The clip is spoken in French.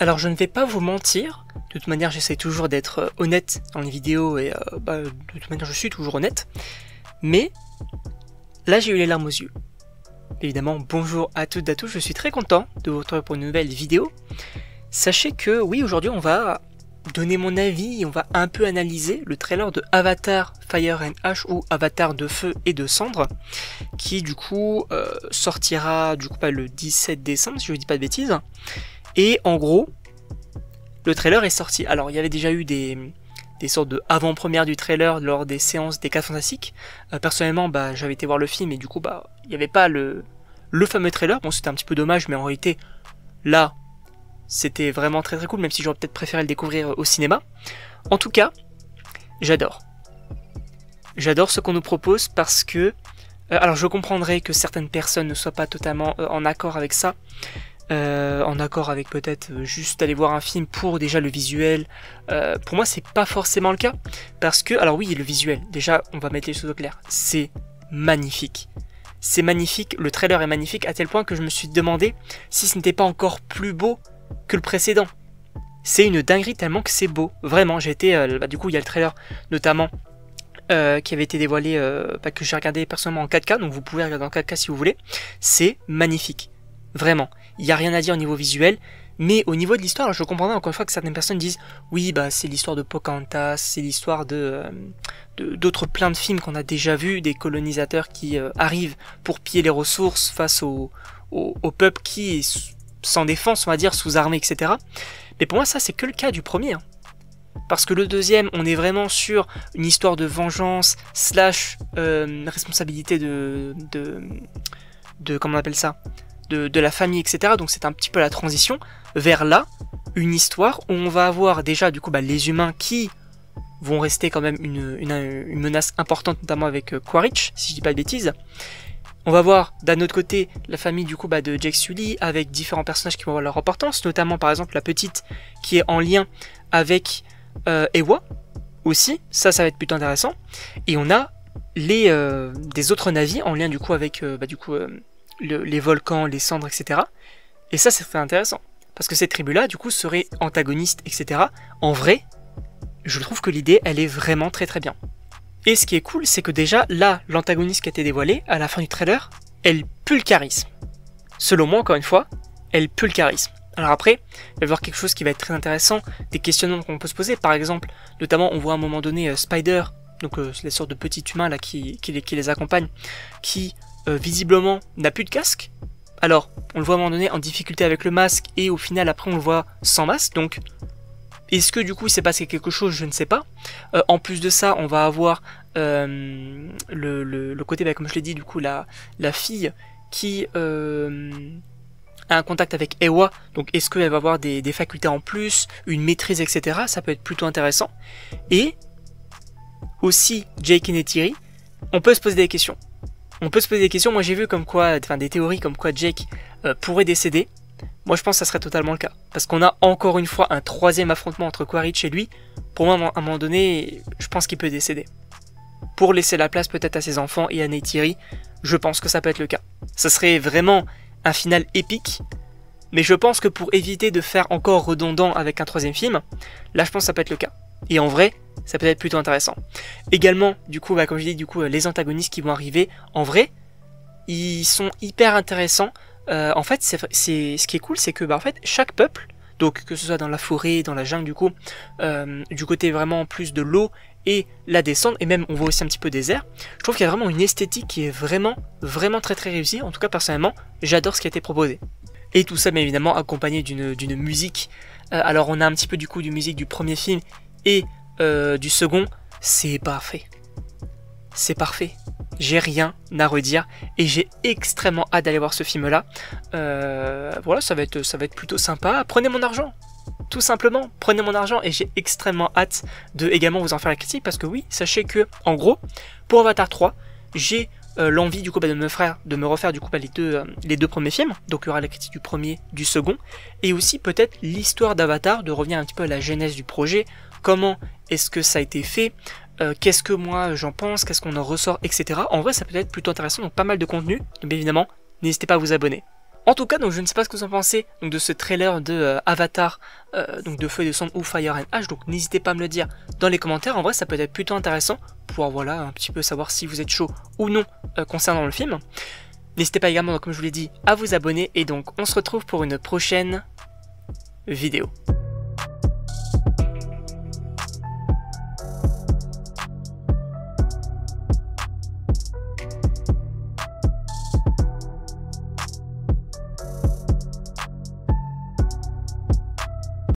Alors je ne vais pas vous mentir, de toute manière j'essaie toujours d'être honnête dans les vidéos et de toute manière je suis toujours honnête, mais là j'ai eu les larmes aux yeux. Évidemment, bonjour à toutes et à tous, je suis très content de vous retrouver pour une nouvelle vidéo. Sachez que oui, aujourd'hui on va donner mon avis et on va un peu analyser le trailer de Avatar Fire and Ash ou Avatar de Feu et de Cendre, qui du coup sortira du coup le 17 décembre si je ne dis pas de bêtises. Et en gros, le trailer est sorti. Alors il y avait déjà eu des sortes de avant-premières du trailer lors des séances des 4 Fantastiques. Personnellement, j'avais été voir le film et du coup, il n'y avait pas le fameux trailer. Bon, c'était un petit peu dommage, mais en réalité, là, c'était vraiment très très cool, même si j'aurais peut-être préféré le découvrir au cinéma. En tout cas, j'adore. J'adore ce qu'on nous propose parce que... alors je comprendrais que certaines personnes ne soient pas totalement en accord avec ça. En accord avec peut-être juste aller voir un film pour déjà le visuel. Pour moi c'est pas forcément le cas, parce que, alors oui, le visuel, déjà on va mettre les choses au clair, c'est magnifique. C'est magnifique, le trailer est magnifique à tel point que je me suis demandé si ce n'était pas encore plus beau que le précédent. C'est une dinguerie tellement que c'est beau, vraiment. J'ai été, du coup il y a le trailer notamment qui avait été dévoilé, que j'ai regardé personnellement en 4K, donc vous pouvez regarder en 4K si vous voulez. C'est magnifique, vraiment. Il n'y a rien à dire au niveau visuel, mais au niveau de l'histoire, je comprendrais encore une fois que certaines personnes disent oui, c'est l'histoire de Pocahontas, c'est l'histoire d'autres plein de films qu'on a déjà vus, des colonisateurs qui arrivent pour piller les ressources face au peuple qui est sans défense, on va dire, sous armée, etc. Mais pour moi, ça, c'est que le cas du premier. Parce que le deuxième, on est vraiment sur une histoire de vengeance, slash responsabilité de comment on appelle ça, de la famille, etc. Donc c'est un petit peu la transition vers là, une histoire où on va avoir déjà du coup les humains qui vont rester quand même une menace importante, notamment avec Quaritch, si je dis pas de bêtises. On va voir d'un autre côté la famille du coup de Jake Sully avec différents personnages qui vont avoir leur importance, notamment par exemple la petite qui est en lien avec Eywa aussi, ça va être plutôt intéressant. Et on a des autres navires en lien du coup avec les volcans, les cendres, etc. Et ça, c'est très intéressant. Parce que ces tribus-là, du coup, seraient antagonistes, etc. En vrai, je trouve que l'idée, elle est vraiment très très bien. Et ce qui est cool, c'est que déjà, là, l'antagoniste qui a été dévoilée, à la fin du trailer, elle pue le charisme. Selon moi, encore une fois, elle pue le charisme. Alors après, il va y avoir quelque chose qui va être très intéressant, des questionnements qu'on peut se poser. Par exemple, notamment, on voit à un moment donné Spider, donc c'est la sorte de petit humain là qui les accompagne, qui... visiblement n'a plus de casque. Alors on le voit à un moment donné en difficulté avec le masque et au final après on le voit sans masque, donc est-ce que du coup il s'est passé quelque chose, je ne sais pas. En plus de ça on va avoir le côté, comme je l'ai dit, du coup la fille qui a un contact avec Eywa, donc est-ce qu'elle va avoir des facultés en plus, une maîtrise, etc. Ça peut être plutôt intéressant. Et aussi Jake et Neytiri, on peut se poser des questions. Moi j'ai vu comme quoi, des théories comme quoi Jake pourrait décéder. Moi je pense que ça serait totalement le cas. Parce qu'on a encore une fois un troisième affrontement entre Quaritch et lui. Pour moi à un moment donné, je pense qu'il peut décéder. Pour laisser la place peut-être à ses enfants et à Neytiri, je pense que ça peut être le cas. Ça serait vraiment un final épique. Mais je pense que pour éviter de faire encore redondant avec un troisième film, là je pense que ça peut être le cas. Et en vrai, ça peut être plutôt intéressant. Également, du coup, comme je dis, les antagonistes qui vont arriver, en vrai, ils sont hyper intéressants. En fait, ce qui est cool, c'est que en fait, chaque peuple, donc que ce soit dans la forêt, dans la jungle, du côté vraiment plus de l'eau et la descente, et même on voit aussi un petit peu des airs, je trouve qu'il y a vraiment une esthétique qui est vraiment, vraiment très très réussie. En tout cas, personnellement, j'adore ce qui a été proposé. Et tout ça, bien évidemment, accompagné d'une musique. Alors, on a un petit peu du musique du premier film et du second, c'est parfait. C'est parfait. J'ai rien à redire et j'ai extrêmement hâte d'aller voir ce film-là. Voilà, ça va être plutôt sympa. Prenez mon argent, tout simplement. Prenez mon argent et j'ai extrêmement hâte de également vous en faire la critique parce que oui, sachez que en gros, pour Avatar 3, j'ai l'envie de me refaire les deux premiers films. Donc il y aura la critique du premier, du second, et aussi peut-être l'histoire d'Avatar, de revenir un petit peu à la genèse du projet. Comment est-ce que ça a été fait, qu'est-ce que moi j'en pense, qu'est-ce qu'on en ressort, etc. En vrai ça peut être plutôt intéressant, donc pas mal de contenu, donc bien évidemment n'hésitez pas à vous abonner. En tout cas, donc je ne sais pas ce que vous en pensez donc, de ce trailer de Avatar, donc de Feu et de Sang ou Fire and Ash, donc n'hésitez pas à me le dire dans les commentaires. En vrai, ça peut être plutôt intéressant pour voilà, un petit peu savoir si vous êtes chaud ou non concernant le film. N'hésitez pas également, donc, comme je vous l'ai dit, à vous abonner et donc on se retrouve pour une prochaine vidéo.